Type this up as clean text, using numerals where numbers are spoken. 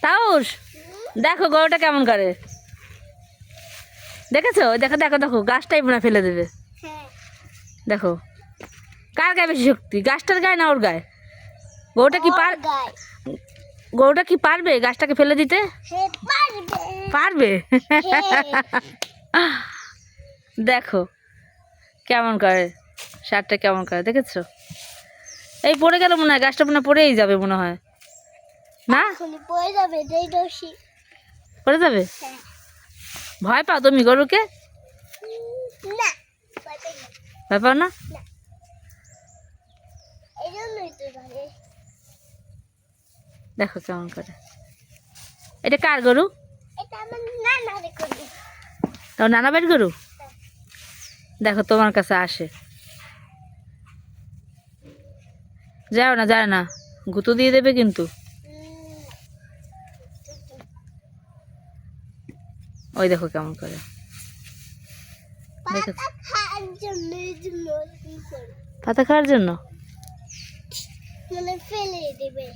তাউস দেখো গরুটা কেমন করে, দেখেছো? দেখো দেখো দেখো, গাছটাই মনে হয় ফেলে দেবে। দেখো কার গায়ে বেশি শক্তি, গাছটার গায়ে না ওর গায়ে? গরুটা কি গরুটা কি পারবে গাছটাকে ফেলে দিতে? পারবে। দেখো কেমন করে, সারটা কেমন করে, দেখেছো? এই পড়ে গেল মনে হয়, গাছটা মনে হয় পড়েই যাবে মনে হয়, না পড়ে যাবে? ভয় পাও তুমি গরুকে? ভয় পাও না? দেখো কেমন করে। এটা কার গরু? তাও নানা বাড়ির গরু। দেখো তোমার কাছে আসে, যাও না যায় না, গুঁতো দিয়ে দেবে কিন্তু। ওই দেখো কেমন করে, পাতা খাওয়ার জন্য ফেলে দেবে।